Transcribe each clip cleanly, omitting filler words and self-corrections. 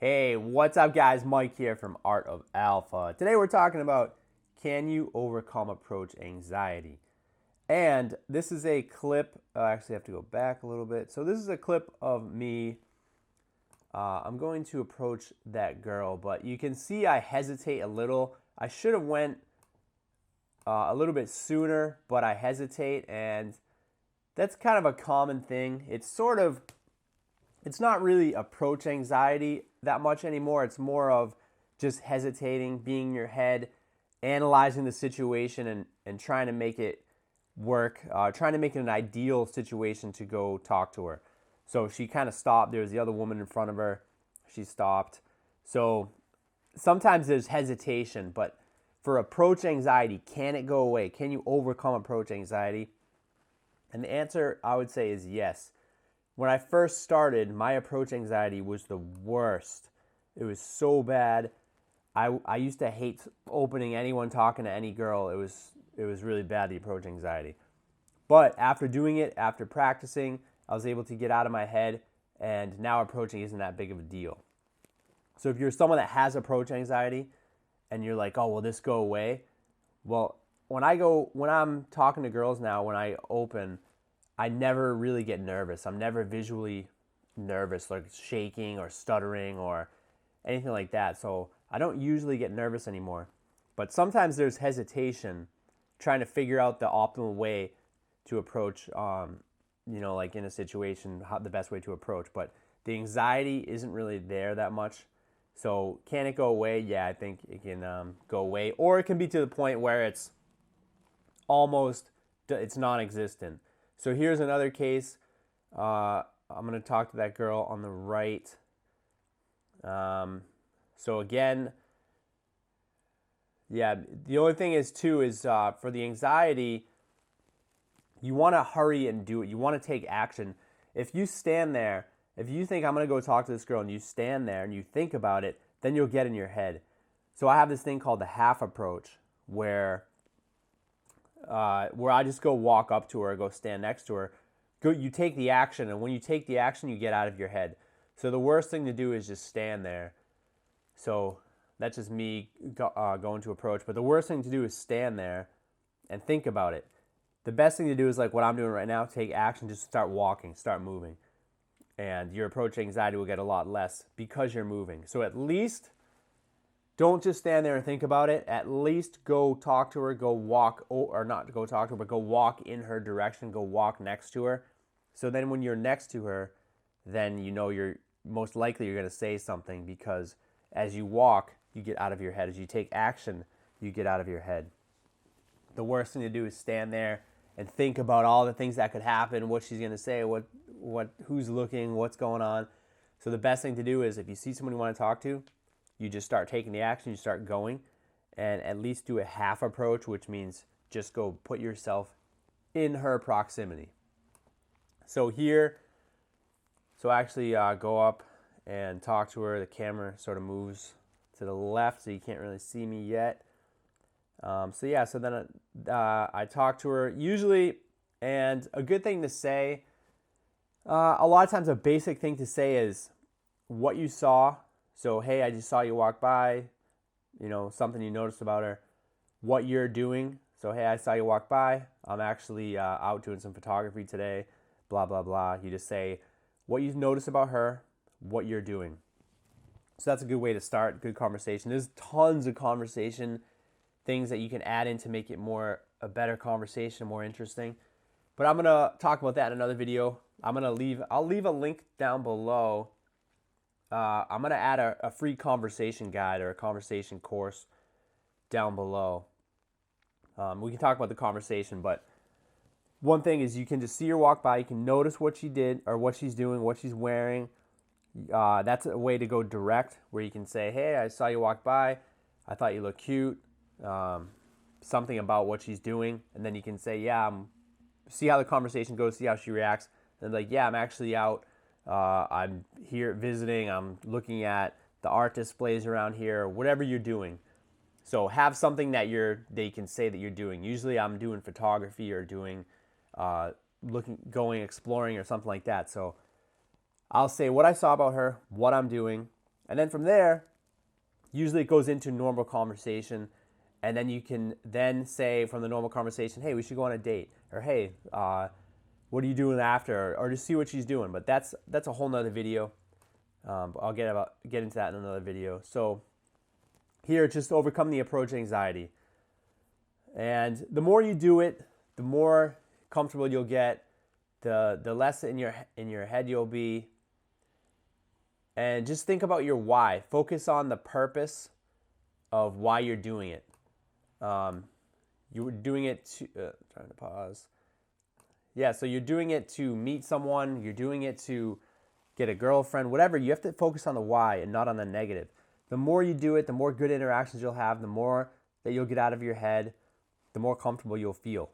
Hey, what's up, guys? Mike here from Art of Alpha. Today we're talking about, can you overcome approach anxiety? And this is a clip. I actually have to go back a little bit. So this is a clip of me. I'm going to approach that girl, but you can see I hesitate a little. I should have went a little bit sooner, but I hesitate, and that's kind of a common thing. It's not really approach anxiety that much anymore. It's more of just hesitating, being in your head, analyzing the situation, and trying to make it work, trying to make it an ideal situation to go talk to her. So she kind of stopped. There was the other woman in front of her. She stopped. So sometimes there's hesitation, but for approach anxiety, can it go away? Can you overcome approach anxiety? And the answer, I would say, is yes. When I first started, my approach anxiety was the worst. It was so bad. I used to hate opening anyone, talking to any girl. It was really bad, the approach anxiety. But after doing it, after practicing, I was able to get out of my head, and now approaching isn't that big of a deal. So if you're someone that has approach anxiety and you're like, oh, will this go away? Well, when I'm talking to girls now, when I open, I never really get nervous. I'm never visually nervous, like shaking or stuttering or anything like that. So I don't usually get nervous anymore. But sometimes there's hesitation trying to figure out the optimal way to approach, like in a situation, how the best way to approach. But the anxiety isn't really there that much. So can it go away? Yeah, I think it can go away. Or it can be to the point where it's non-existent. So here's another case. I'm going to talk to that girl on the right. So again, yeah, the only thing is too is for the anxiety, you want to hurry and do it. You want to take action. If you stand there, if you think I'm going to go talk to this girl and you stand there and you think about it, then you'll get in your head. So I have this thing called the half approach where I just go walk up to her, go stand next to her. You take the action, and when you take the action, you get out of your head. So the worst thing to do is just stand there. So that's just me going to approach. But the worst thing to do is stand there and think about it. The best thing to do is like what I'm doing right now, take action, just start walking, start moving. And your approach anxiety will get a lot less because you're moving. So at least don't just stand there and think about it. At least go talk to her, go walk, or not go talk to her, but go walk in her direction, go walk next to her. So then when you're next to her, then you know you're most likely you're going to say something, because as you walk, you get out of your head. As you take action, you get out of your head. The worst thing to do is stand there and think about all the things that could happen, what she's going to say, who's looking, what's going on. So the best thing to do is if you see someone you want to talk to, you just start taking the action, you start going, and at least do a half approach, which means just go put yourself in her proximity. So actually go up and talk to her. The camera sort of moves to the left, so you can't really see me yet. So then I talk to her usually, and a good thing to say, a lot of times a basic thing to say is what you saw. So, hey, I just saw you walk by, something you noticed about her, what you're doing. So, hey, I saw you walk by. I'm actually out doing some photography today, blah, blah, blah. You just say what you notice about her, what you're doing. So that's a good way to start, good conversation. There's tons of conversation things that you can add in to make it a better conversation, more interesting. But I'm going to talk about that in another video. I'll leave a link down below. I'm going to add a free conversation guide or a conversation course down below. We can talk about the conversation, but one thing is you can just see her walk by. You can notice what she did or what she's doing, what she's wearing. That's a way to go direct, where you can say, hey, I saw you walk by. I thought you looked cute. Something about what she's doing. And then you can say, see how the conversation goes, see how she reacts. And like, yeah, I'm actually out. I'm here visiting. I'm looking at the art displays around here, whatever you're doing. So have something that they can say that you're doing. Usually I'm doing photography or doing going exploring or something like that. So I'll say what I saw about her, what I'm doing, And then from there, usually it goes into normal conversation. And then you can then say from the normal conversation, hey, we should go on a date. Or hey, what are you doing after? Or just see what she's doing. But that's a whole nother video. I'll get into that in another video. So here, just overcome the approach anxiety. And the more you do it, the more comfortable you'll get, the less in your head you'll be. And just think about your why. Focus on the purpose of why you're doing it. You're doing it to, trying to pause. Yeah, so you're doing it to meet someone, you're doing it to get a girlfriend, whatever. You have to focus on the why and not on the negative. The more you do it, the more good interactions you'll have, the more that you'll get out of your head, the more comfortable you'll feel.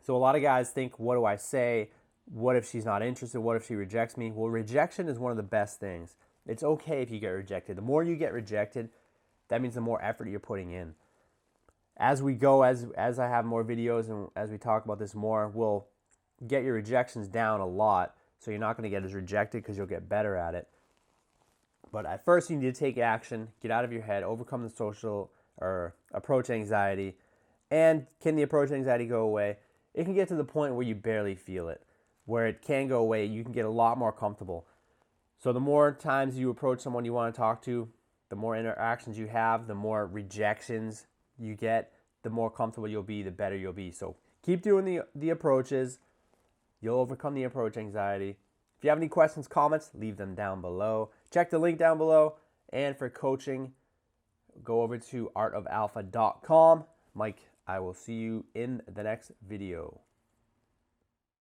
So a lot of guys think, what do I say? What if she's not interested? What if she rejects me? Well, rejection is one of the best things. It's okay if you get rejected. The more you get rejected, that means the more effort you're putting in. As we go, as I have more videos and as we talk about this more, we'll get your rejections down a lot. So you're not going to get as rejected because you'll get better at it. But at first you need to take action, get out of your head, overcome the social or approach anxiety. And can the approach anxiety go away? It can get to the point where you barely feel it, where it can go away. You can get a lot more comfortable. So the more times you approach someone you want to talk to, the more interactions you have, the more rejections you get, the more comfortable you'll be, the better you'll be. So keep doing the approaches. You'll overcome the approach anxiety. If you have any questions, comments, leave them down below. Check the link down below. And for coaching, go over to artofalpha.com. Mike, I will see you in the next video.